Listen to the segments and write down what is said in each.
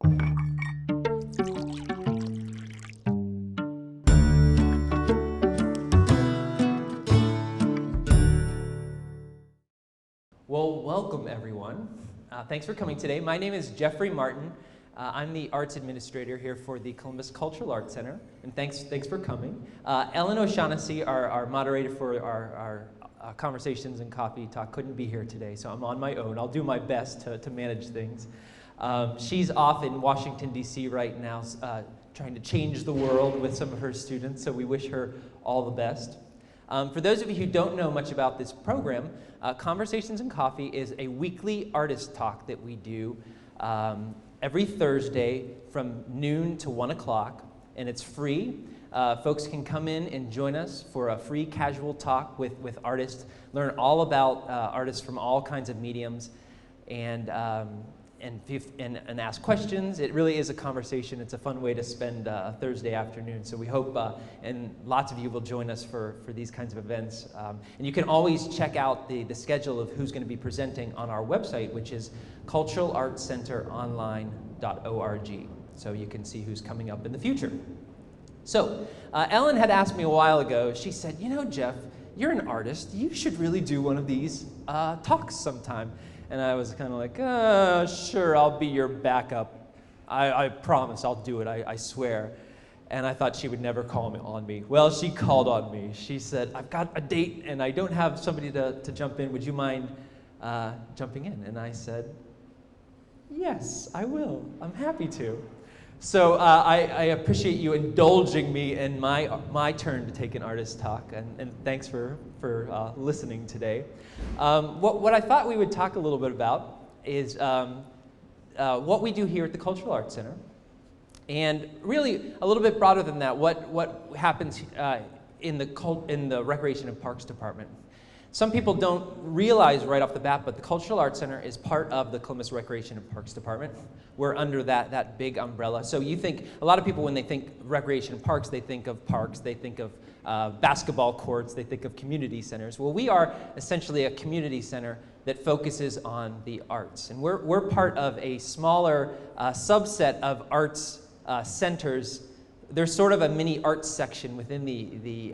Well, welcome everyone. Thanks for coming today. My name is Jeffrey Martin. I'm the arts administrator here for the Columbus Cultural Arts Center, and thanks for coming. Ellen O'Shaughnessy, our moderator for our Conversations and Coffee Talk, couldn't be here today, so I'm on my own. I'll do my best to manage things. She's off in Washington, D.C. right now, trying to change the world with some of her students, so we wish her all the best. For those of you who don't know much about this program, Conversations and Coffee is a weekly artist talk that we do every Thursday from noon to 1 o'clock, and it's free. Folks can come in and join us for a free casual talk with artists, learn all about artists from all kinds of mediums, and ask questions. It really is a conversation. It's a fun way to spend a Thursday afternoon. So we hope, and lots of you will join us for these kinds of events. And you can always check out the schedule of who's going to be presenting on our website, which is culturalartscenteronline.org. So you can see who's coming up in the future. So Ellen had asked me a while ago, she said, you know, Jeff, you're an artist. You should really do one of these talks sometime. And I was kind of like, sure, I'll be your backup. I promise I'll do it, I swear. And I thought she would never call on me. Well, she called on me. She said, I've got a date and I don't have somebody to jump in. Would you mind jumping in? And I said, yes, I will. I'm happy to. So I appreciate you indulging me in my turn to take an artist talk, and thanks for listening today. What I thought we would talk a little bit about is what we do here at the Cultural Arts Center, and really a little bit broader than that, what happens in the Recreation and Parks Department. Some people don't realize right off the bat, but the Cultural Arts Center is part of the Columbus Recreation and Parks Department. We're under that big umbrella. So you think, a lot of people when they think recreation and parks, they think of parks, they think of basketball courts, they think of community centers. Well, we are essentially a community center that focuses on the arts. And we're part of a smaller subset of arts centers. There's sort of a mini arts section within the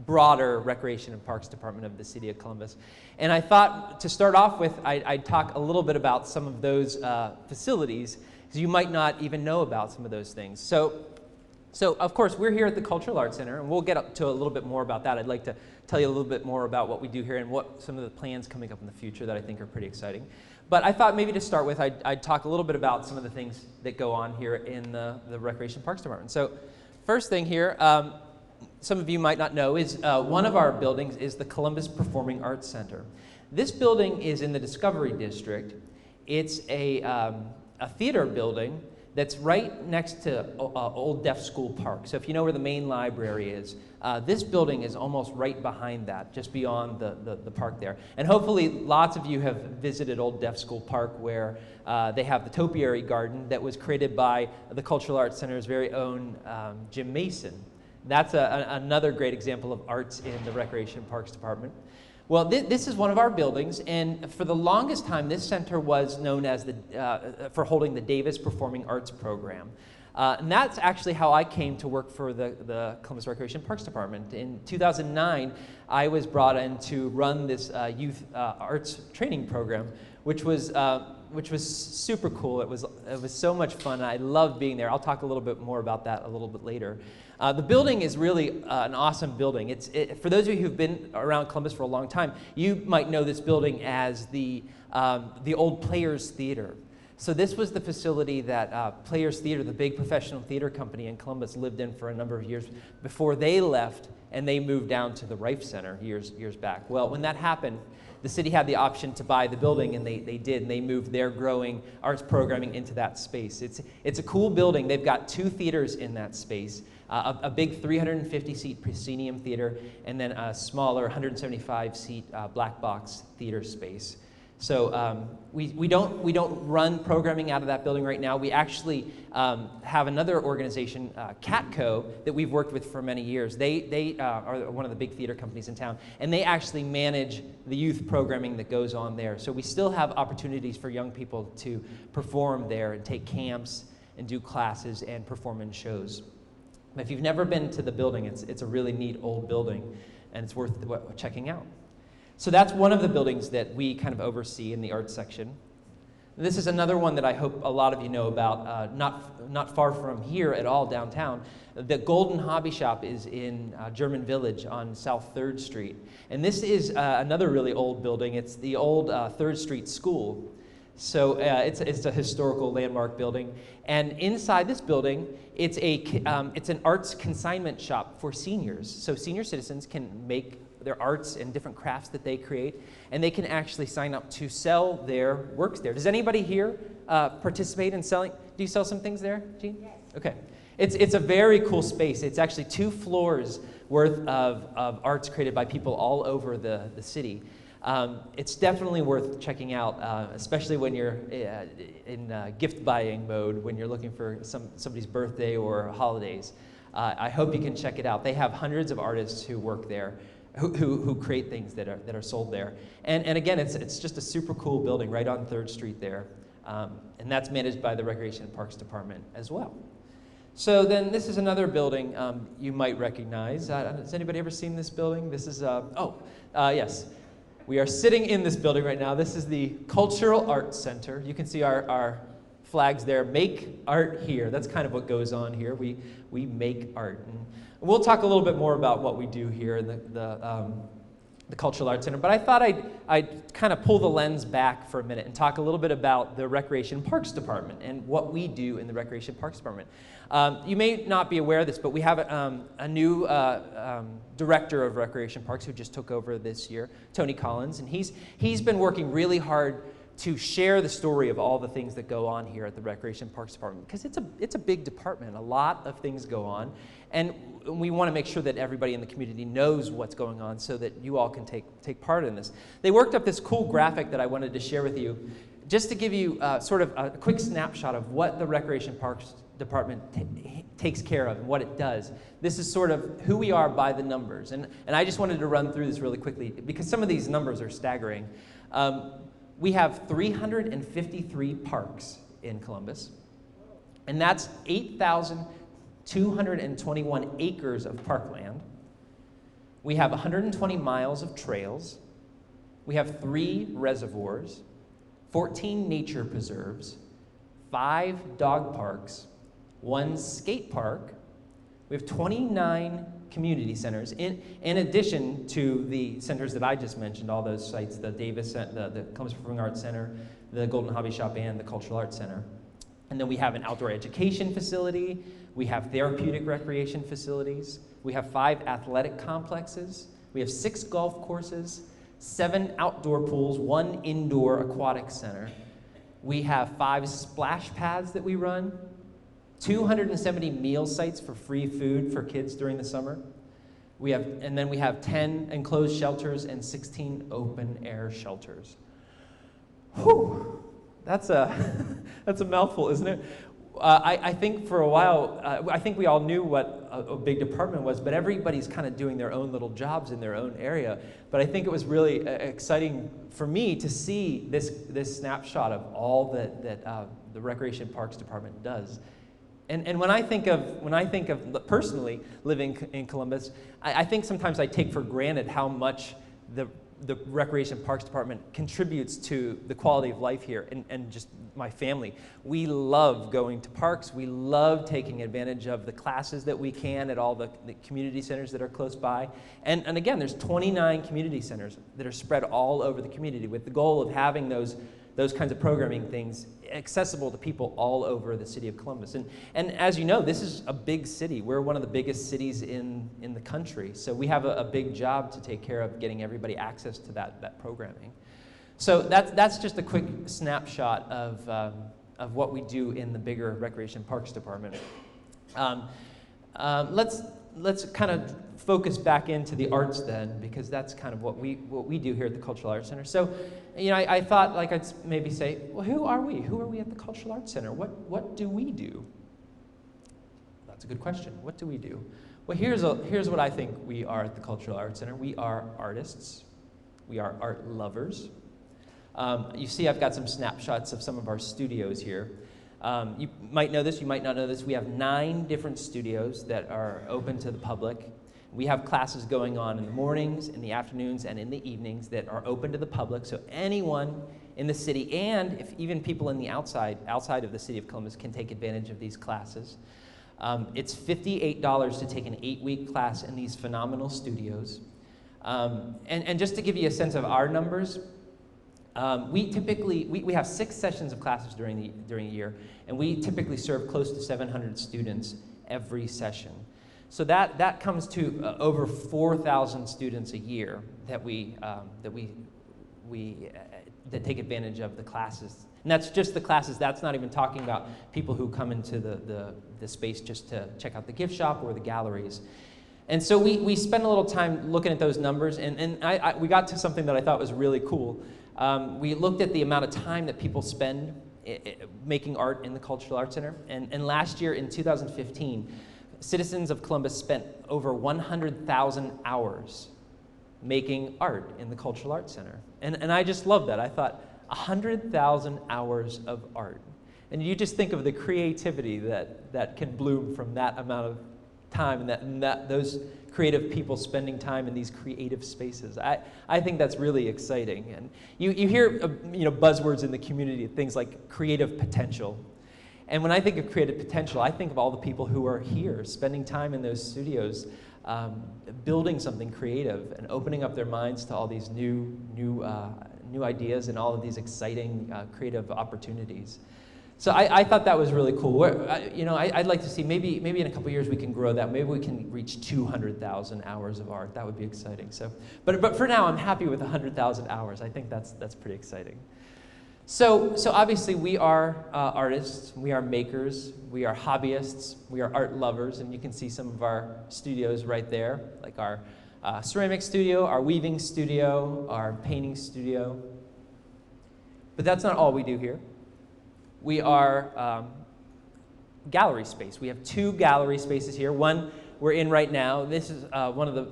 broader Recreation and Parks Department of the City of Columbus. And I thought to start off with, I'd talk a little bit about some of those facilities, because you might not even know about some of those things. So of course, we're here at the Cultural Arts Center, and we'll get up to a little bit more about that. I'd like to tell you a little bit more about what we do here and what some of the plans coming up in the future that I think are pretty exciting. But I thought maybe to start with, I'd talk a little bit about some of the things that go on here in the Recreation and Parks Department. So first thing here, some of you might not know, is one of our buildings is the Columbus Performing Arts Center. This building is in the Discovery District. It's a theater building that's right next to Old Deaf School Park. So if you know where the main library is, this building is almost right behind that, just beyond the park there. And hopefully lots of you have visited Old Deaf School Park, where they have the topiary garden that was created by the Cultural Arts Center's very own Jim Mason. That's another great example of arts in the Recreation and Parks Department. Well, this is one of our buildings, and for the longest time, this center was known as for holding the Davis Performing Arts Program. And that's actually how I came to work for the Columbus Recreation and Parks Department. In 2009, I was brought in to run this youth arts training program, which was super cool. It was so much fun. I loved being there. I'll talk a little bit more about that a little bit later. The building is really an awesome building. For those of you who've been around Columbus for a long time, you might know this building as the old Players Theater. So this was the facility that Players Theater, the big professional theater company in Columbus, lived in for a number of years before they left and they moved down to the Rife Center years back. Well, when that happened, the city had the option to buy the building, and they did, and they moved their growing arts programming into that space. It's a cool building. They've got 2 theaters in that space, a big 350-seat proscenium theater, and then a smaller 175-seat black box theater space. So we don't run programming out of that building right now. We actually have another organization, Catco, that we've worked with for many years. They are one of the big theater companies in town, and they actually manage the youth programming that goes on there. So we still have opportunities for young people to perform there and take camps and do classes and perform in shows. If you've never been to the building, it's a really neat old building, and it's worth checking out. So that's one of the buildings that we kind of oversee in the arts section. This is another one that I hope a lot of you know about, not far from here at all downtown. The Golden Hobby Shop is in German Village on South 3rd Street. And this is another really old building. It's the old 3rd Street School. So it's a historical landmark building. And inside this building, it's an arts consignment shop for seniors. So senior citizens can make their arts and different crafts that they create, and they can actually sign up to sell their works there. Does anybody here participate in selling? Do you sell some things there, Jean? Yes. Okay. It's a very cool space. It's actually 2 floors worth of arts created by people all over the city. It's definitely worth checking out, especially when you're in gift buying mode, when you're looking for somebody's birthday or holidays. I hope you can check it out. They have hundreds of artists who work there, who create things that are sold there. And again, it's just a super cool building right on 3rd Street there. And that's managed by the Recreation and Parks Department as well. So then this is another building you might recognize. Has anybody ever seen this building? This is, yes. We are sitting in this building right now. This is the Cultural Arts Center. You can see our flags there. Make art here. That's kind of what goes on here. We make art. And we'll talk a little bit more about what we do here in the Cultural Arts Center. But I thought I'd kind of pull the lens back for a minute and talk a little bit about the Recreation and Parks Department and what we do in the Recreation and Parks Department. You may not be aware of this, but we have a new director of Recreation Parks who just took over this year, Tony Collins, and he's been working really hard to share the story of all the things that go on here at the Recreation Parks Department, because it's a big department. A lot of things go on, and we want to make sure that everybody in the community knows what's going on so that you all can take part in this. They worked up this cool graphic that I wanted to share with you, just to give you sort of a quick snapshot of what the Recreation Parks Department takes care of and what it does. This is sort of who we are by the numbers, and I just wanted to run through this really quickly because some of these numbers are staggering. We have 353 parks in Columbus, and that's 8,221 acres of parkland. We have 120 miles of trails. We have 3 reservoirs, 14 nature preserves, 5 dog parks, 1 skate park. We have 29 community centers, in addition to the centers that I just mentioned, all those sites, the Davis, the Columbus Performing Arts Center, the Golden Hobby Shop, and the Cultural Arts Center. And then we have an outdoor education facility, we have therapeutic recreation facilities, we have 5 athletic complexes, we have 6 golf courses, 7 outdoor pools, 1 indoor aquatic center. We have 5 splash pads that we run, 270 meal sites for free food for kids during the summer. And then we have 10 enclosed shelters and 16 open air shelters. Whew, that's a mouthful, isn't it? I think for a while, I think we all knew what a big department was, but everybody's kind of doing their own little jobs in their own area. But I think it was really exciting for me to see this snapshot of all that the Recreation Parks Department does. And when I think of personally living in Columbus, I think sometimes I take for granted how much the Recreation Parks Department contributes to the quality of life here and just my family. We love going to parks. We love taking advantage of the classes that we can at all the community centers that are close by. And again, there's 29 community centers that are spread all over the community with the goal of having those kinds of programming things accessible to people all over the city of Columbus. And as you know, this is a big city. We're one of the biggest cities in the country. So we have a big job to take care of getting everybody access to that programming. So that's just a quick snapshot of what we do in the bigger Recreation Parks Department. Let's let's kind of focus back into the arts then, because that's kind of what we do here at the Cultural Arts Center. So, you know, I thought like I'd maybe say, well, who are we? Who are we at the Cultural Arts Center? What do we do? That's a good question. What do we do? Well, here's what I think we are at the Cultural Arts Center. We are artists. We are art lovers. You see I've got some snapshots of some of our studios here. You might know this, you might not know this. We have 9 different studios that are open to the public. We have classes going on in the mornings, in the afternoons, and in the evenings that are open to the public, so anyone in the city, and if even people in the outside of the city of Columbus, can take advantage of these classes. It's $58 to take an 8-week class in these phenomenal studios. And just to give you a sense of our numbers, we have 6 sessions of classes during the year, and we typically serve close to 700 students every session. So that comes to over 4,000 students a year that take advantage of the classes. And that's just the classes. That's not even talking about people who come into the space just to check out the gift shop or the galleries. And so we spent a little time looking at those numbers, and we got to something that I thought was really cool. We looked at the amount of time that people spend making art in the Cultural Arts Center, and last year in 2015, citizens of Columbus spent over 100,000 hours making art in the Cultural Arts Center. And I just love that. I thought, 100,000 hours of art. And you just think of the creativity that can bloom from that amount of time, and those creative people spending time in these creative spaces. I think that's really exciting. And you hear buzzwords in the community, things like creative potential. And when I think of creative potential, I think of all the people who are here spending time in those studios, building something creative and opening up their minds to all these new ideas and all of these exciting creative opportunities. So I thought that was really cool. I'd like to see maybe in a couple years we can grow that. Maybe we can reach 200,000 hours of art. That would be exciting. So, but for now, I'm happy with 100,000 hours. I think that's pretty exciting. So obviously we are artists, we are makers, we are hobbyists, we are art lovers, and you can see some of our studios right there, like our ceramic studio, our weaving studio, our painting studio. But that's not all we do here. We are gallery space. We have 2 gallery spaces here. One we're in right now. This is one of the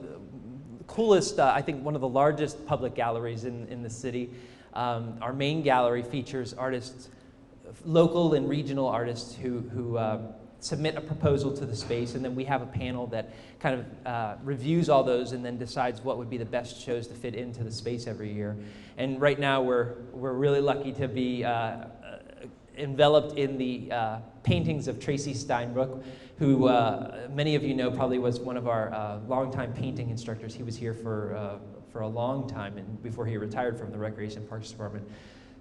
coolest, I think one of the largest public galleries in the city. Our main gallery features artists, local and regional artists who submit a proposal to the space, and then we have a panel that kind of reviews all those and then decides what would be the best shows to fit into the space every year. And right now we're really lucky to be enveloped in the paintings of Tracy Steinbrook, who many of you know probably was one of our longtime painting instructors. He was here for a long time and before he retired from the Recreation and Parks Department.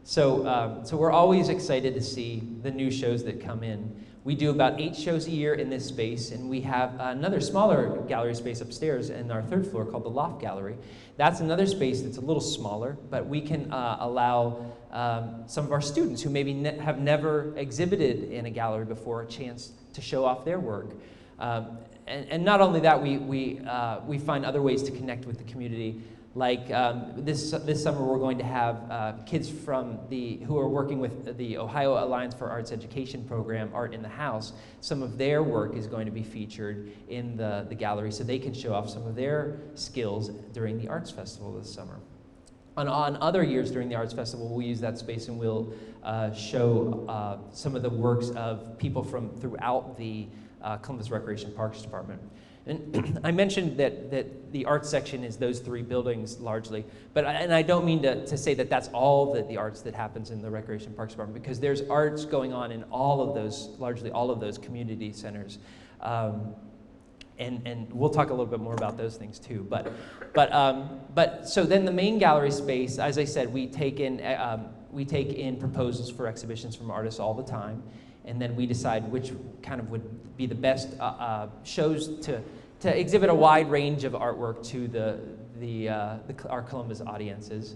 So we're always excited to see the new shows that come in. We do about 8 shows a year in this space, and we have another smaller gallery space upstairs in our 3rd floor called the Loft Gallery. That's another space that's a little smaller, but we can allow some of our students who maybe have never exhibited in a gallery before a chance to show off their work. And not only that, we find other ways to connect with the community. Like this summer, we're going to have kids from who are working with the Ohio Alliance for Arts Education program, Art in the House. Some of their work is going to be featured in the gallery, so they can show off some of their skills during the Arts Festival this summer. On other years during the Arts Festival, we'll use that space and we'll show some of the works of people from throughout the Columbus Recreation Parks Department. And I mentioned that the arts section is those 3 buildings largely, and I don't mean to say that that's all the arts that happens in the Recreation Parks Department, because there's arts going on in all of those, largely all of those community centers. And we'll talk a little bit more about those things too. But so then the main gallery space, as I said, we take in proposals for exhibitions from artists all the time, and then we decide which kind of would be the best shows to exhibit a wide range of artwork to our Columbus audiences.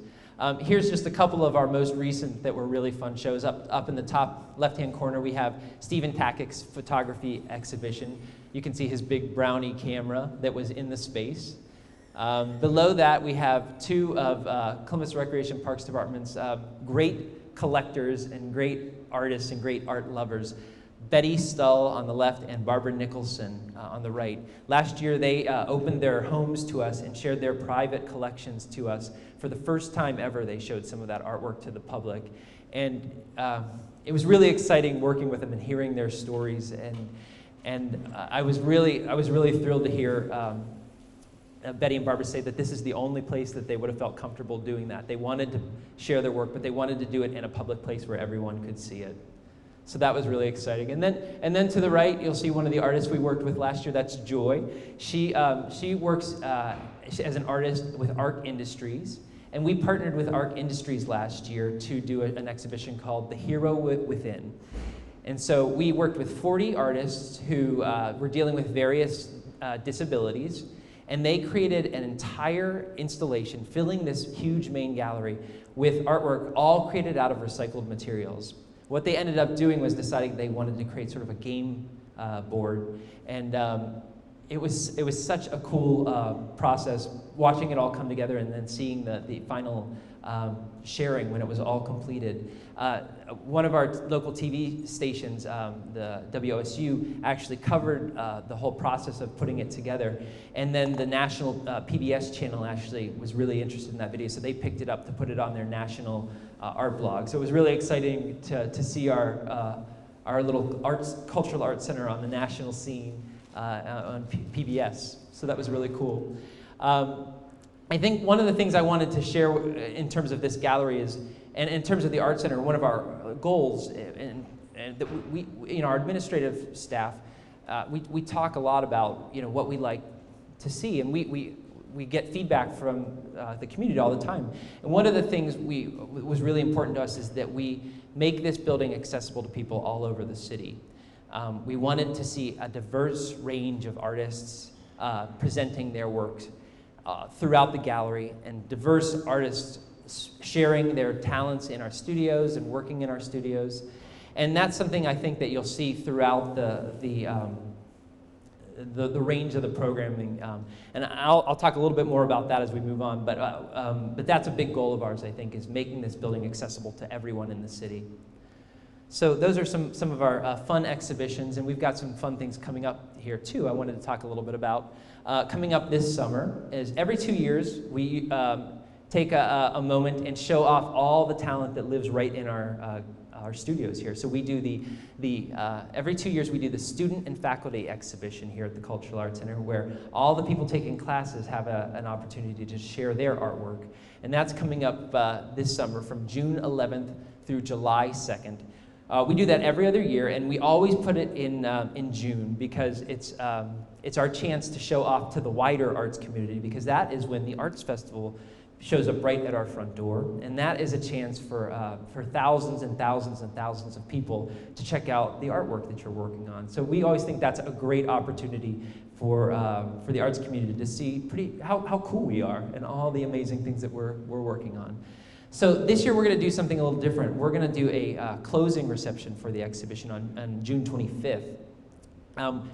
Here's just a couple of our most recent that were really fun shows. Up in the top left-hand corner, we have Stephen Tackick's photography exhibition. You can see his big Brownie camera that was in the space. Below that, we have two of Columbus Recreation Parks Department's great collectors and great artists and great art lovers. Betty Stull on the left and Barbara Nicholson on the right. Last year, they opened their homes to us and shared their private collections to us. For the first time ever, they showed some of that artwork to the public. And it was really exciting working with them and hearing their stories. And I was really thrilled to hear Betty and Barbara say that this is the only place that they would have felt comfortable doing that. They wanted to share their work, but they wanted to do it in a public place where everyone could see it. So that was really exciting. And then to the right, you'll see one of the artists we worked with last year. That's Joy. She works as an artist with ARC Industries. And we partnered with ARC Industries last year to do an exhibition called The Hero Within. And so we worked with 40 artists who were dealing with various disabilities. And they created an entire installation filling this huge main gallery with artwork all created out of recycled materials. What they ended up doing was deciding they wanted to create sort of a game board, and it was such a cool process watching it all come together and then seeing the final sharing when it was all completed. One of our local TV stations, the WOSU, actually covered the whole process of putting it together, and then the national PBS channel actually was really interested in that video, so they picked it up to put it on their national art blog. So it was really exciting to see our little cultural arts center on the national scene on PBS. So that was really cool. I think one of the things I wanted to share in terms of this gallery is, and in terms of the art center, one of our goals, and that we our administrative staff, we talk a lot about what we like to see, and we get feedback from the community all the time. And one of the things was really important to us is that we make this building accessible to people all over the city. We wanted to see a diverse range of artists presenting their works throughout the gallery, and diverse artists sharing their talents in our studios and working in our studios. And that's something I think that you'll see throughout the range of the programming, and I'll talk a little bit more about that as we move on, but that's a big goal of ours, I think, is making this building accessible to everyone in the city. So those are some of our fun exhibitions, and we've got some fun things coming up here too I wanted to talk a little bit about. Coming up this summer is every 2 years we take a moment and show off all the talent that lives right in our studios here. So we do every 2 years we do the student and faculty exhibition here at the Cultural Arts Center, where all the people taking classes have an opportunity to share their artwork. And that's coming up this summer from June 11th through July 2nd. We do that every other year, and we always put it in June because it's our chance to show off to the wider arts community, because that is when the Arts Festival shows up right at our front door, and that is a chance for thousands and thousands and thousands of people to check out the artwork that you're working on. So we always think that's a great opportunity for the arts community to see how cool we are and all the amazing things that we're working on. So this year we're going to do something a little different. We're going to do a closing reception for the exhibition on June 25th.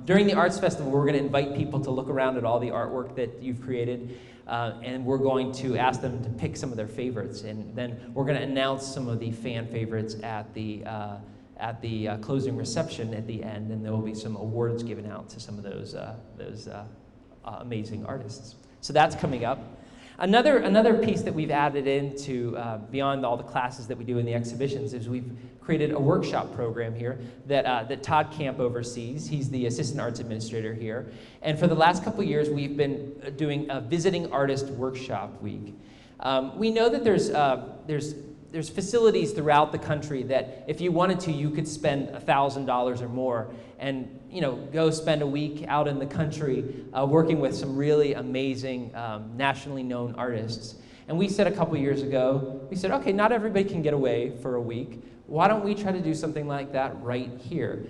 During the Arts Festival, we're going to invite people to look around at all the artwork that you've created, and we're going to ask them to pick some of their favorites, and then we're going to announce some of the fan favorites at the closing reception at the end, and there will be some awards given out to some of those amazing artists. So that's coming up. Another piece that we've added into beyond all the classes that we do in the exhibitions is we've created a workshop program here that Todd Camp oversees. He's the assistant arts administrator here, and for the last couple of years we've been doing a visiting artist workshop week. We know that there's facilities throughout the country that if you wanted to, you could spend $1,000 or more and go spend a week out in the country working with some really amazing nationally known artists. And we said a couple years ago, we said, okay, not everybody can get away for a week. Why don't we try to do something like that right here?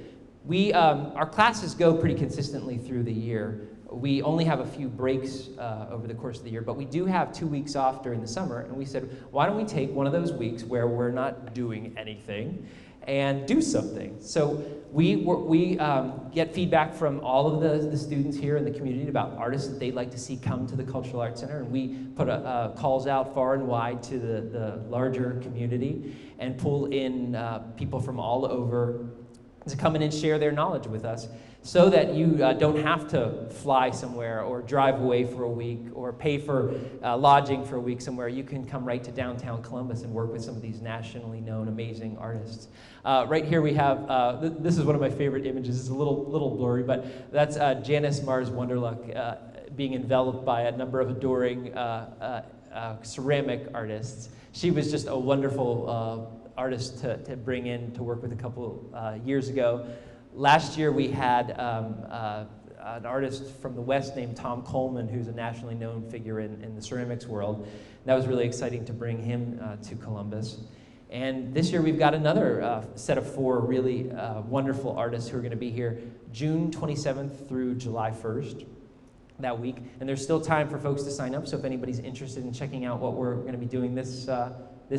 Our classes go pretty consistently through the year. we only have a few breaks over the course of the year, but we do have 2 weeks off during the summer, and we said, why don't we take one of those weeks where we're not doing anything and do something? So we get feedback from all of the students here in the community about artists that they'd like to see come to the Cultural Arts Center, and we put calls out far and wide to the larger community and pull in people from all over to come in and share their knowledge with us, so that you don't have to fly somewhere or drive away for a week or pay for lodging for a week somewhere. You can come right to downtown Columbus and work with some of these nationally known amazing artists. Right here we have, this is one of my favorite images. It's a little blurry, but that's Janice Mars Wonderluck being enveloped by a number of adoring ceramic artists. She was just a wonderful artist to bring in to work with a couple years ago. Last year we had an artist from the West named Tom Coleman, who's a nationally known figure in the ceramics world. That was really exciting to bring him to Columbus. And this year we've got another set of 4 really wonderful artists who are going to be here June 27th through July 1st that week. And there's still time for folks to sign up, so if anybody's interested in checking out what we're going to be doing this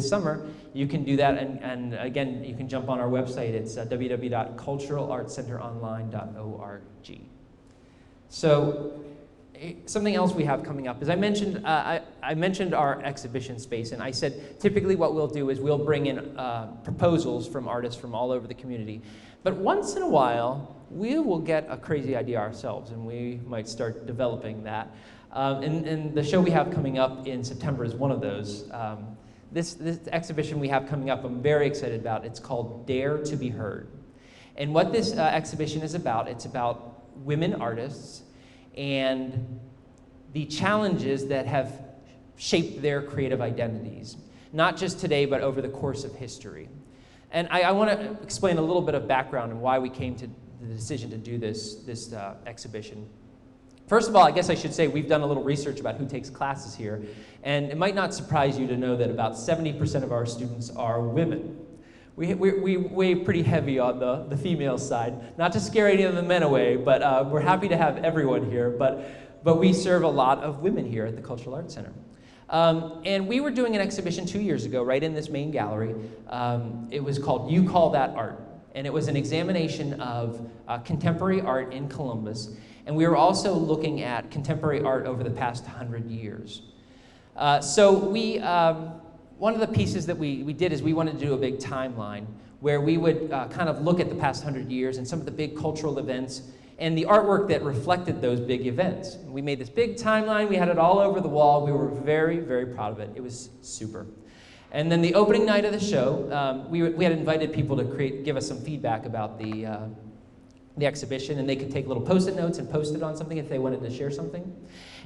summer, you can do that, and again, you can jump on our website. It's www.culturalartscenteronline.org. So something else we have coming up is I mentioned our exhibition space, and I said typically what we'll do is we'll bring in proposals from artists from all over the community, but once in a while we will get a crazy idea ourselves, and we might start developing that. And the show we have coming up in September is one of those. This exhibition we have coming up, I'm very excited about. It's called Dare to Be Heard. And what this exhibition is about, it's about women artists and the challenges that have shaped their creative identities, not just today, but over the course of history. And I want to explain a little bit of background and why we came to the decision to do this exhibition. First of all, I guess I should say we've done a little research about who takes classes here, and it might not surprise you to know that about 70% of our students are women. We weigh pretty heavy on the female side, not to scare any of the men away, but we're happy to have everyone here, but we serve a lot of women here at the Cultural Arts Center. And we were doing an exhibition 2 years ago, right in this main gallery. It was called You Call That Art, and it was an examination of contemporary art in Columbus. And we were also looking at contemporary art over the past 100 years. One of the pieces that we did is we wanted to do a big timeline where we would kind of look at the past 100 years and some of the big cultural events and the artwork that reflected those big events. We made this big timeline, we had it all over the wall, we were very, very proud of it. It was super. And then the opening night of the show, we had invited people to give us some feedback about the exhibition, and they could take little Post-it notes and post it on something if they wanted to share something.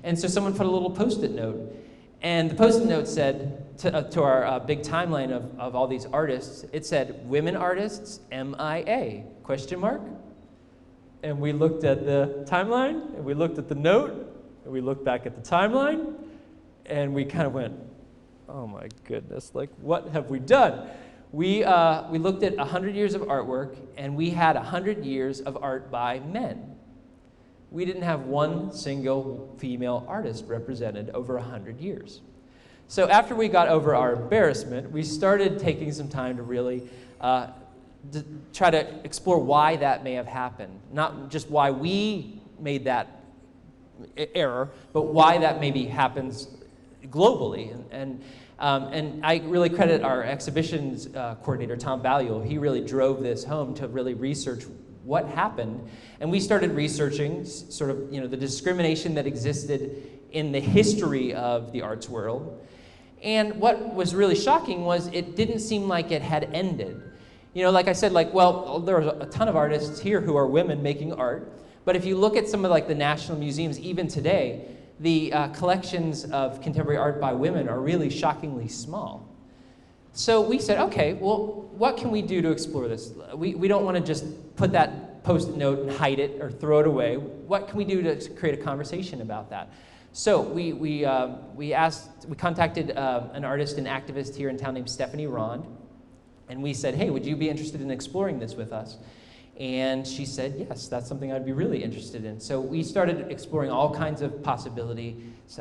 And so someone put a little Post-it note, and the Post-it note said to our big timeline of all these artists, it said, "Women artists, MIA, question mark?" And we looked at the timeline, and we looked at the note, and we looked back at the timeline, and we kind of went, oh my goodness, like what have we done? We looked at 100 years of artwork, and we had 100 years of art by men. We didn't have one single female artist represented over 100 years. So after we got over our embarrassment, we started taking some time to really try to explore why that may have happened. Not just why we made that error, but why that maybe happens globally. And I really credit our exhibitions coordinator, Tom Balliol. He really drove this home to really research what happened. And we started researching sort of, the discrimination that existed in the history of the arts world. And what was really shocking was it didn't seem like it had ended. Like I said, well, there are a ton of artists here who are women making art. But if you look at some of the national museums, even today, the collections of contemporary art by women are really shockingly small. So we said, okay, well, what can we do to explore this? We don't want to just put that Post-it note and hide it or throw it away. What can we do to create a conversation about that? So we contacted an artist and activist here in town named Stephanie Rond, and we said, hey, would you be interested in exploring this with us? And she said, yes, that's something I'd be really interested in. So we started exploring all kinds of possibilities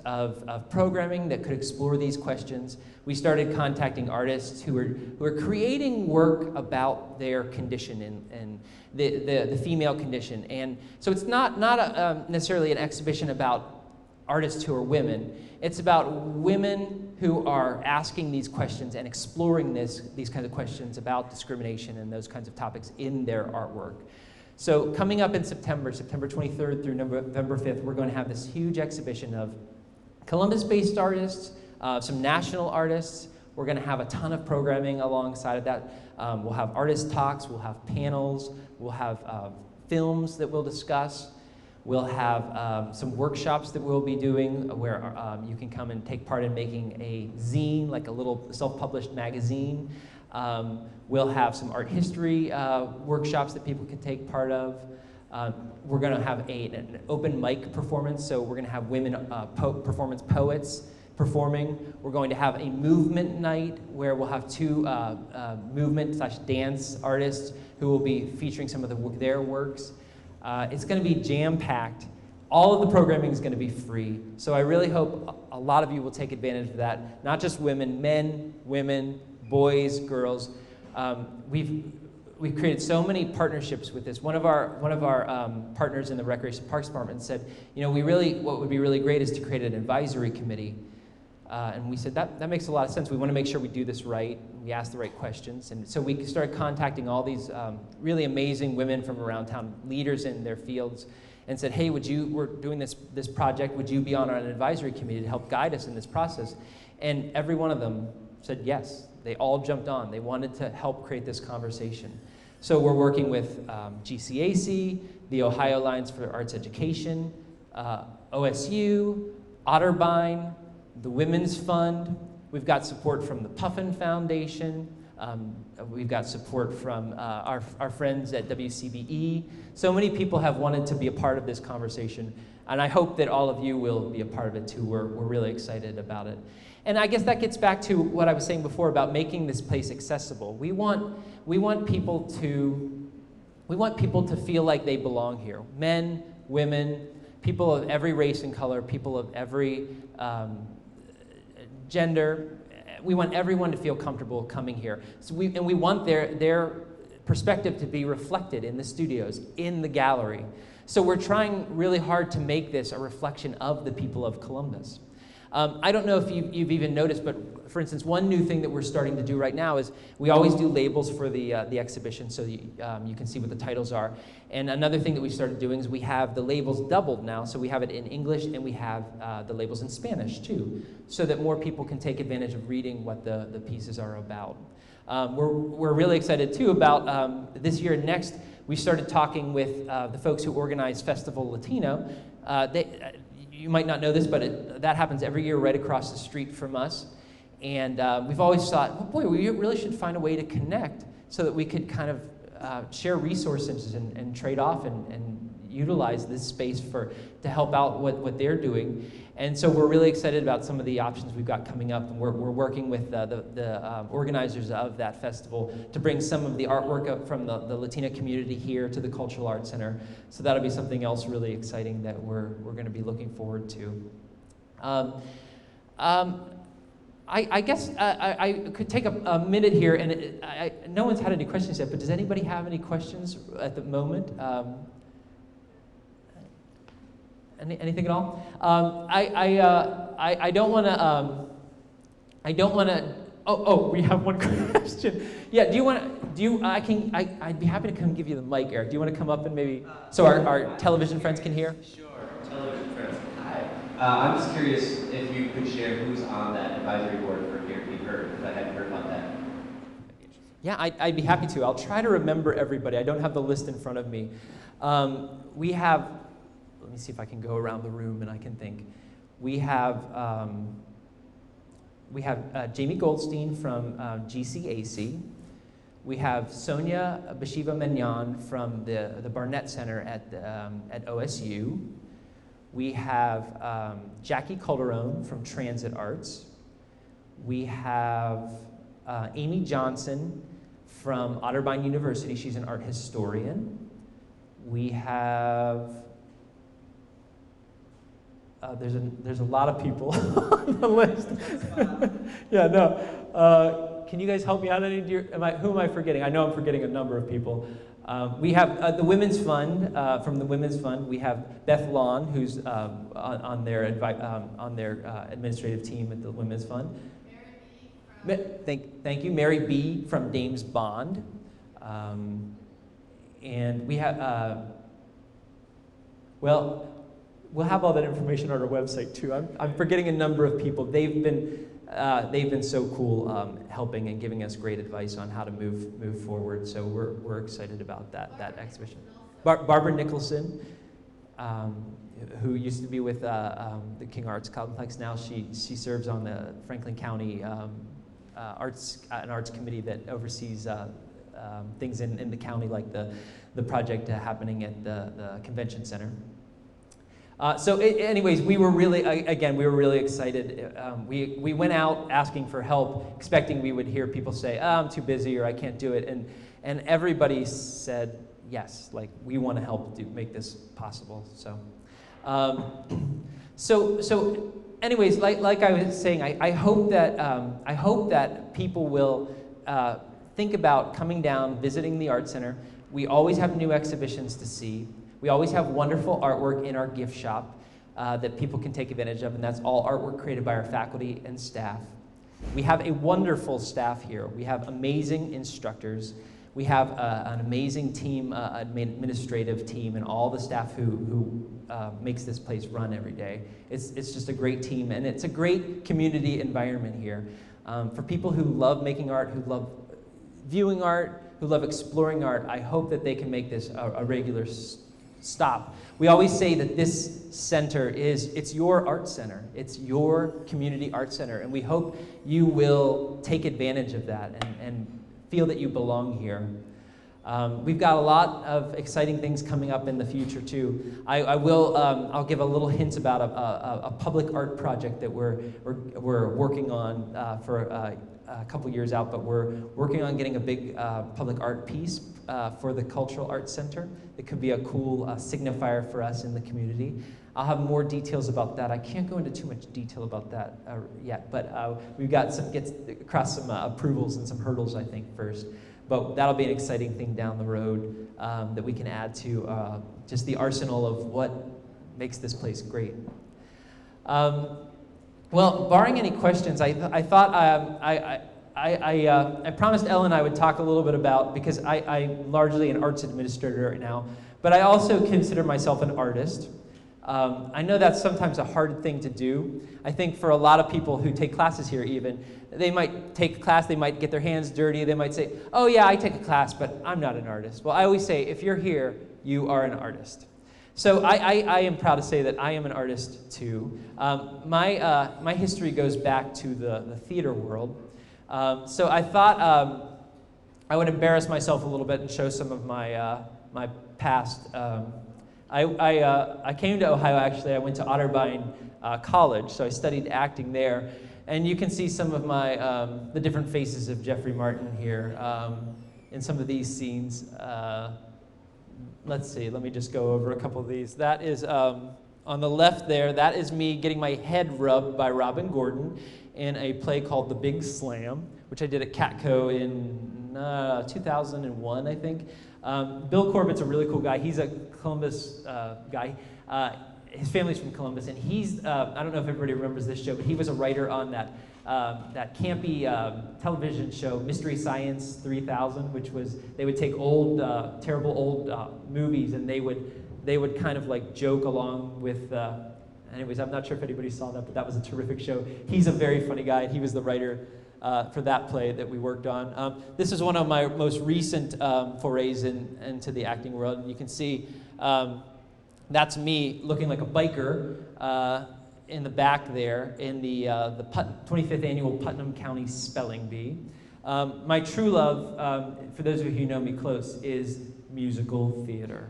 of programming that could explore these questions. We started contacting artists who were creating work about their condition and the female condition. And so it's not necessarily an exhibition about artists who are women. It's about women who are asking these questions and exploring these kinds of questions about discrimination and those kinds of topics in their artwork. So coming up in September 23rd through November 5th, we're going to have this huge exhibition of Columbus-based artists, some national artists. We're going to have a ton of programming alongside of that. We'll have artist talks, we'll have panels, we'll have films that we'll discuss. We'll have some workshops that we'll be doing where you can come and take part in making a zine, like a little self-published magazine. We'll have some art history workshops that people can take part of. We're going to have an open mic performance, so we're going to have women performance poets performing. We're going to have a movement night where we'll have two movement/dance artists who will be featuring some of their works. It's going to be jam-packed. All of the programming is going to be free. So I really hope a lot of you will take advantage of that. Not just women, men, women, boys, girls. We've created so many partnerships with this. One of our partners in the Recreation Parks Department said, you know, what would be really great is to create an advisory committee. And we said, that makes a lot of sense. We want to make sure we do this right. We ask the right questions. And so we started contacting all these really amazing women from around town, leaders in their fields, and said, hey, we're doing this project, would you be on an advisory committee to help guide us in this process? And every one of them said yes. They all jumped on. They wanted to help create this conversation. So we're working with GCAC, the Ohio Alliance for Arts Education, OSU, Otterbein, the Women's Fund. We've got support from the Puffin Foundation. We've got support from our friends at WCBE. So many people have wanted to be a part of this conversation, and I hope that all of you will be a part of it too. We're really excited about it. And I guess that gets back to what I was saying before about making this place accessible. We want people to feel like they belong here. Men, women, people of every race and color, people of every gender. We want everyone to feel comfortable coming here. So we want their perspective to be reflected in the studios, in the gallery. So we're trying really hard to make this a reflection of the people of Columbus. I don't know if you've even noticed, but for instance, one new thing that we're starting to do right now is we always do labels for the exhibition, so you can see what the titles are. And another thing that we started doing is we have the labels doubled now, so we have it in English and we have the labels in Spanish too, so that more people can take advantage of reading what the pieces are about. We're really excited too about this year and next. We started talking with the folks who organize Festival Latino. You might not know this, but that happens every year right across the street from us. And we've always thought, oh boy, we really should find a way to connect so that we could kind of share resources and trade off and utilize this space to help out what they're doing. And so we're really excited about some of the options we've got coming up. And we're working with the organizers of that festival to bring some of the artwork up from the Latina community here to the Cultural Arts Center. So that'll be something else really exciting that we're going to be looking forward to. I guess I could take a minute here, and no one's had any questions yet, but does anybody have any questions at the moment? Anything at all? I don't want to. Oh, we have one question. Yeah, I'd be happy to come give you the mic, Eric. Do you want to come up and maybe so our television friends can hear? Sure, television friends. Hi. I'm just curious if you could share who's on that advisory board for Here Be Heard, because I hadn't heard about that. Yeah, I'd be happy to. I'll try to remember everybody. I don't have the list in front of me. We have. Let me see if I can go around the room and I can think. We have Jamie Goldstein from GCAC. We have Sonia Bashiva-Menyan from the Barnett Center at OSU. We have Jackie Calderon from Transit Arts. We have Amy Johnson from Otterbein University. She's an art historian. We have, there's a lot of people on the list. Yeah, no. Can you guys help me out? Who am I forgetting? I know I'm forgetting a number of people. We have the Women's Fund. From the Women's Fund, we have Beth Lawn, who's on their administrative team at the Women's Fund. Thank you, Mary B. from Dames Bond. And we have, well, we'll have all that information on our website too. I'm forgetting a number of people. They've been so cool, helping and giving us great advice on how to move forward. So we're excited about that exhibition. Barbara Nicholson, who used to be with the King Arts Complex. Now she serves on the Franklin County an arts committee that oversees things in the county, like the project happening at the convention center. Anyways, we were really excited. We went out asking for help, expecting we would hear people say, "Oh, I'm too busy," or "I can't do it," and everybody said yes, like we want to help make this possible. Anyways, like I was saying, I hope that people will think about coming down, visiting the Art Center. We always have new exhibitions to see. We always have wonderful artwork in our gift shop that people can take advantage of, and that's all artwork created by our faculty and staff. We have a wonderful staff here. We have amazing instructors. We have an amazing team, administrative team, and all the staff who makes this place run every day. It's just a great team, and it's a great community environment here. For people who love making art, who love viewing art, who love exploring art, I hope that they can make this a regular stop. We always say that this center it's your art center. It's your community art center, and we hope you will take advantage of that and feel that you belong here. We've got a lot of exciting things coming up in the future too. I'll give a little hint about a public art project that we're working on for a couple years out, but we're working on getting a big public art piece for the Cultural Arts Center. It could be a cool signifier for us in the community. I'll have more details about that. I can't go into too much detail about that yet, but we've got get across some approvals and some hurdles, I think, first. But that'll be an exciting thing down the road that we can add to just the arsenal of what makes this place great. Well, barring any questions, I thought I promised Ellen I would talk a little bit about, because I'm largely an arts administrator right now, but I also consider myself an artist. I know that's sometimes a hard thing to do. I think for a lot of people who take classes here even, they might take a class, they might get their hands dirty, they might say, "Oh yeah, I take a class, but I'm not an artist." Well, I always say, if you're here, you are an artist. So I am proud to say that I am an artist too. My history goes back to the theater world. So I thought I would embarrass myself a little bit and show some of my past. I came to Ohio, actually. I went to Otterbein College, so I studied acting there. And you can see some of the different faces of Geoffrey Martin here in some of these scenes. Let's see, let me just go over a couple of these. That is, on the left there, that is me getting my head rubbed by Robin Gordon in a play called The Big Slam, which I did at Catco in 2001, I think. Bill Corbett's a really cool guy. He's a Columbus guy. His family's from Columbus, and he's, I don't know if everybody remembers this show, but he was a writer on that campy television show, Mystery Science 3000, which was, they would take old, terrible old movies, and they would kind of like joke along with, anyways, I'm not sure if anybody saw that, but that was a terrific show. He's a very funny guy, and he was the writer for that play that we worked on. This is one of my most recent forays into the acting world, and you can see that's me looking like a biker in the back there in the 25th annual Putnam County Spelling Bee. My true love, for those of you who know me close, is musical theater.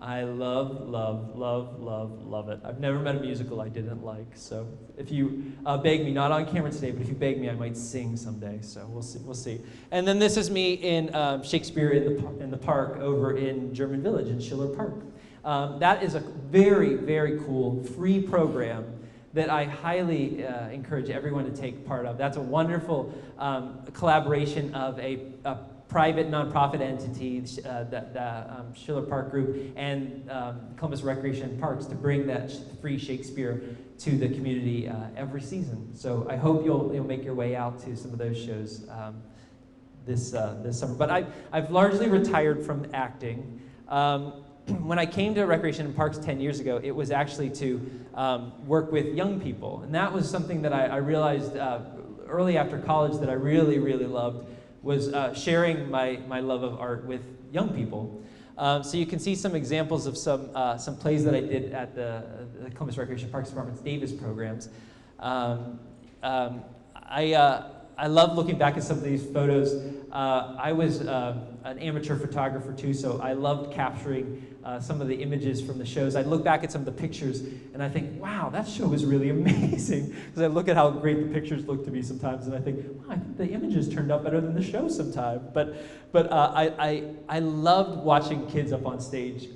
I love, love, love, love, love it. I've never met a musical I didn't like. So if you beg me, not on camera today, but if you beg me, I might sing someday. So we'll see. We'll see. And then this is me in Shakespeare in the park over in German Village in Schiller Park. That is a very, very cool free program that I highly encourage everyone to take part of. That's a wonderful collaboration of a private nonprofit entity, the Schiller Park Group, and Columbus Recreation and Parks to bring that free Shakespeare to the community every season. So I hope you'll make your way out to some of those shows this summer. But I've largely retired from acting. When I came to Recreation and Parks 10 years ago, it was actually to work with young people. And that was something that I realized early after college that I really, really loved, was sharing my love of art with young people. So you can see some examples of some plays that I did at the Columbus Recreation Parks Department's Davis programs. I love looking back at some of these photos. I was an amateur photographer too, so I loved capturing some of the images from the shows. I look back at some of the pictures and I think, wow, that show was really amazing. Because I look at how great the pictures look to me sometimes and I think, wow, I think the images turned out better than the show sometimes. But I loved watching kids up on stage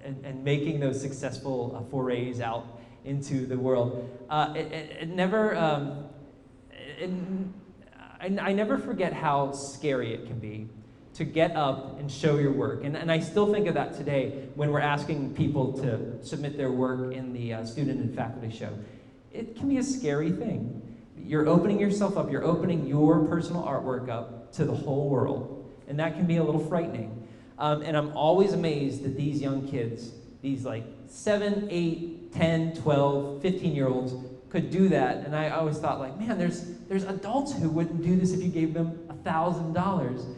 and making those successful forays out into the world. I never forget how scary it can be to get up and show your work. And I still think of that today when we're asking people to submit their work in the student and faculty show. It can be a scary thing. You're opening yourself up, you're opening your personal artwork up to the whole world. And that can be a little frightening. And I'm always amazed that these young kids, these like 7, 8, 10, 12, 15-year-olds could do that. And I always thought like, man, there's adults who wouldn't do this if you gave them $1,000.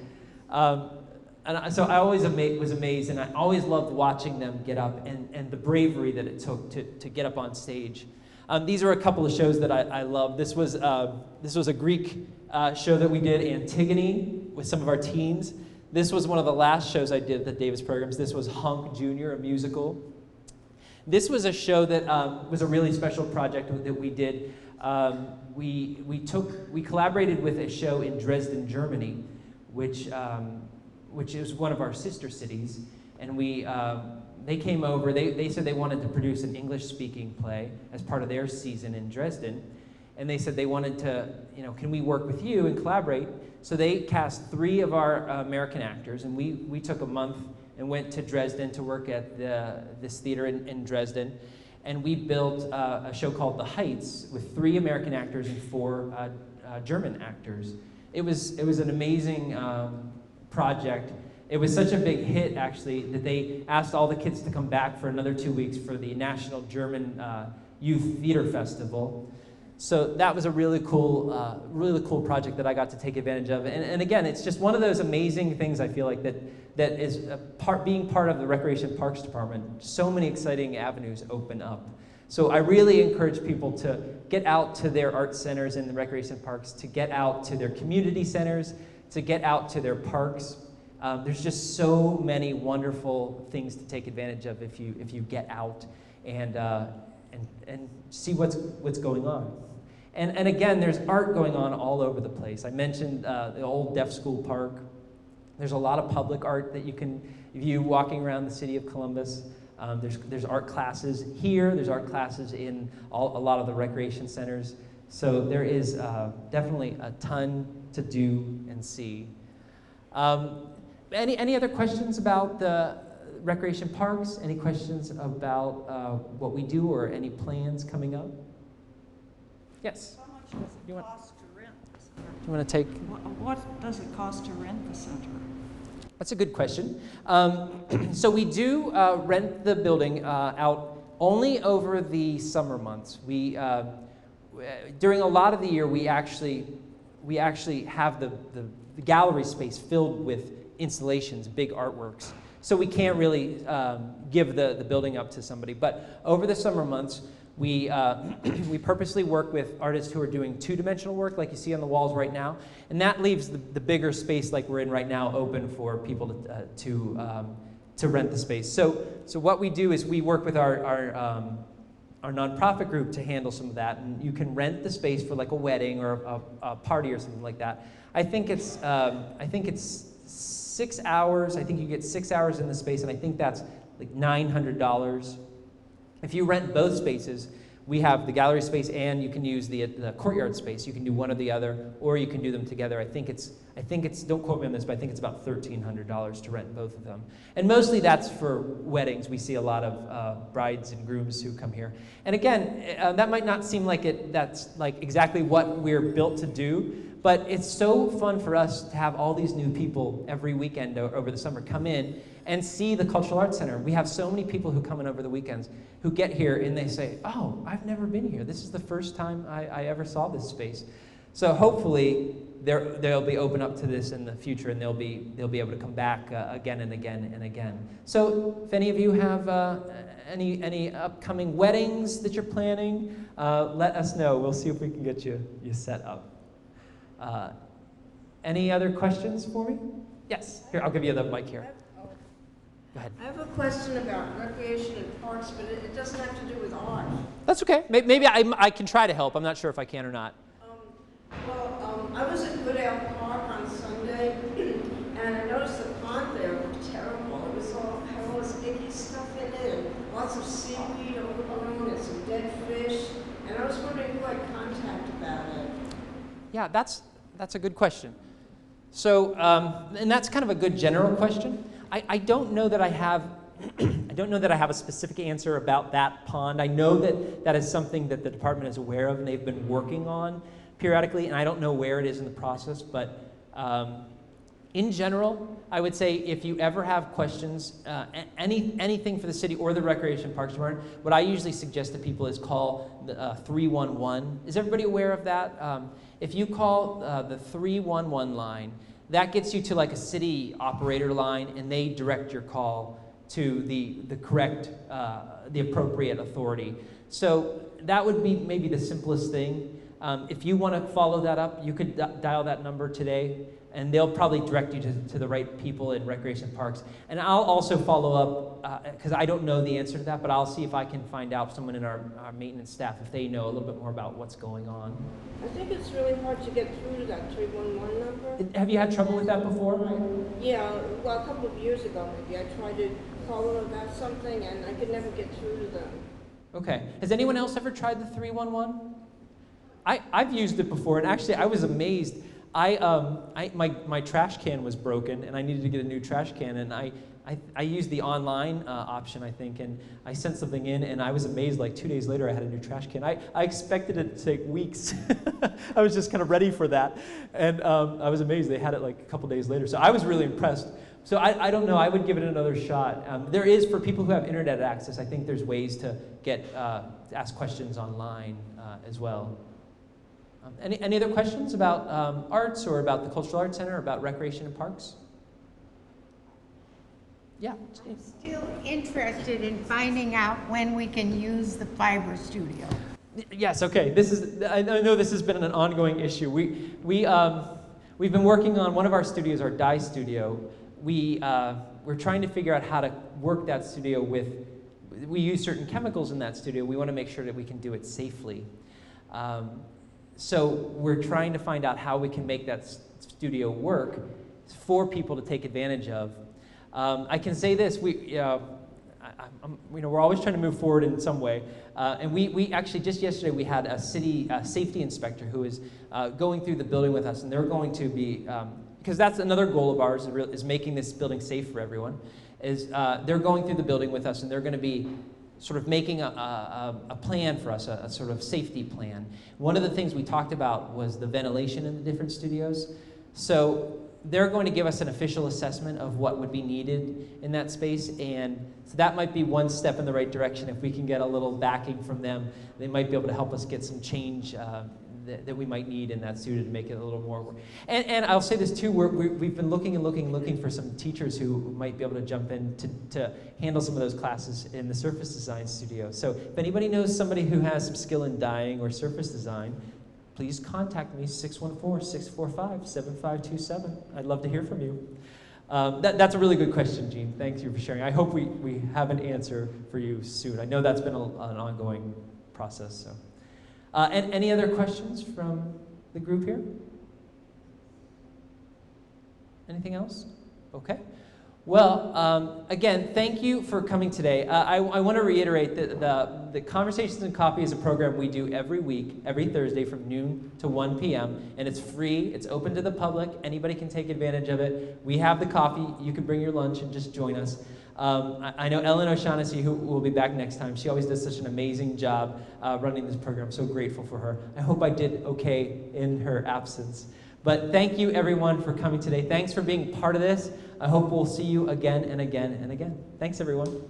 So I always was amazed, and I always loved watching them get up and the bravery that it took to get up on stage. These are a couple of shows that I love. This was a Greek show that we did, Antigone, with some of our teens. This was one of the last shows I did at the Davis programs. This was Hunk Jr., a musical. This was a show that was a really special project that we did. We collaborated with a show in Dresden, Germany, which is one of our sister cities, and they came over. They said they wanted to produce an English-speaking play as part of their season in Dresden, and they said they wanted to, can we work with you and collaborate? So they cast 3 of our American actors, and we took a month and went to Dresden to work at this theater in Dresden, and we built a show called The Heights with 3 American actors and 4 German actors. It was an amazing project. It was such a big hit, actually, that they asked all the kids to come back for another 2 weeks for the National German Youth Theater Festival. So that was a really cool project that I got to take advantage of. And again, it's just one of those amazing things I feel like that is being part of the Recreation Parks Department. So many exciting avenues open up. So I really encourage people to get out to their art centers in the recreation parks, to get out to their community centers, to get out to their parks. There's just so many wonderful things to take advantage of if you get out and see what's going on. And again, there's art going on all over the place. I mentioned the old deaf school park. There's a lot of public art that you can view walking around the city of Columbus. There's art classes here. There's art classes in a lot of the recreation centers. So there is definitely a ton to do and see. Any other questions about the recreation parks? Any questions about what we do or any plans coming up? Yes? How much does it cost to rent the center? Do you want to take? What does it cost to rent the center? That's a good question. So we do rent the building out only over the summer months. During a lot of the year, we actually have the gallery space filled with installations, big artworks. So we can't really give the building up to somebody. But over the summer months, we purposely work with artists who are doing 2-dimensional work, like you see on the walls right now, and that leaves the bigger space like we're in right now open for people to to rent the space. So what we do is we work with our nonprofit group to handle some of that, and you can rent the space for like a wedding or a party or something like that. I think it's 6 hours. I think you get 6 hours in the space, and I think that's like $900. If you rent both spaces, we have the gallery space and you can use the courtyard space. You can do one or the other, or you can do them together. I think it's, don't quote me on this, but I think it's about $1,300 to rent both of them. And mostly that's for weddings. We see a lot of brides and grooms who come here. And again, that might not seem like that's like exactly what we're built to do, but it's so fun for us to have all these new people every weekend over the summer come in and see the Cultural Arts Center. We have so many people who come in over the weekends who get here and they say, oh, I've never been here. This is the first time I ever saw this space. So hopefully they'll be open up to this in the future, and they'll be able to come back again and again and again. So if any of you have any upcoming weddings that you're planning, let us know. We'll see if we can get you set up. Any other questions for me? Yes, here, I'll give you the mic here. Go ahead. I have a question about recreation and parks, but it doesn't have to do with art. That's okay. Maybe I can try to help. I'm not sure if I can or not. I was at Goodale Park on Sunday, and I noticed the pond there looked terrible. It was had all this icky stuff in it, and lots of seaweed overgrown and some dead fish. And I was wondering who I'd contact about it. Yeah, that's a good question. So, and that's kind of a good general question. I don't know that I have a specific answer about that pond. I know that is something that the department is aware of and they've been working on periodically, and I don't know where it is in the process, but in general, I would say if you ever have questions, anything for the city or the Recreation and Parks Department, what I usually suggest to people is call the 311. Is everybody aware of that? If you call the 311 line, that gets you to like a city operator line, and they direct your call to the correct, the appropriate authority. So that would be maybe the simplest thing. If you want to follow that up, you could dial that number today, and they'll probably direct you to the right people in Recreation Parks. And I'll also follow up, because I don't know the answer to that, but I'll see if I can find out someone in our maintenance staff if they know a little bit more about what's going on. I think it's really hard to get through to that 311 number. Have you had trouble with that before? Yeah, well, a couple of years ago maybe. I tried to call them about something, and I could never get through to them. Okay. Has anyone else ever tried the 311? I've used it before, and actually I was amazed. My trash can was broken, and I needed to get a new trash can, and I used the online option, I think, and I sent something in, and I was amazed. Like 2 days later, I had a new trash can. I expected it to take weeks. I was just kind of ready for that, and I was amazed. They had it like a couple days later, so I was really impressed. So I don't know. I would give it another shot. There is, for people who have internet access, I think there's ways to get to ask questions online as well. Any other questions about arts or about the Cultural Arts Center or about Recreation and Parks? Yeah. I'm still interested in finding out when we can use the fiber studio. Yes, okay. I know this has been an ongoing issue. We've been working on one of our studios, our dye studio. We're trying to figure out how to work that studio we use certain chemicals in that studio. We want to make sure that we can do it safely. So we're trying to find out how we can make that studio work for people to take advantage of. I can say this, we're always trying to move forward in some way. And we actually, just yesterday, we had a city safety inspector who is going through the building with us, and they're going to be, because that's another goal of ours, is making this building safe for everyone, is they're going through the building with us, and they're going to be sort of making a plan for us, a sort of safety plan. One of the things we talked about was the ventilation in the different studios. So they're going to give us an official assessment of what would be needed in that space, and so that might be one step in the right direction. If we can get a little backing from them, they might be able to help us get some change that we might need in that studio to make it a little more. And I'll say this too, we've been looking for some teachers who might be able to jump in to handle some of those classes in the surface design studio. So if anybody knows somebody who has some skill in dyeing or surface design, please contact me, 614-645-7527. I'd love to hear from you. That's a really good question, Jean. Thank you for sharing. I hope we have an answer for you soon. I know that's been an ongoing process. So, and any other questions from the group here? Anything else? Okay. Well, again, thank you for coming today. I want to reiterate that the Conversations and Coffee is a program we do every week, every Thursday from noon to 1 p.m. And it's free. It's open to the public. Anybody can take advantage of it. We have the coffee. You can bring your lunch and just join us. I know Ellen O'Shaughnessy, who will be back next time, she always does such an amazing job running this program. I'm so grateful for her. I hope I did okay in her absence. But thank you, everyone, for coming today. Thanks for being part of this. I hope we'll see you again and again and again. Thanks, everyone.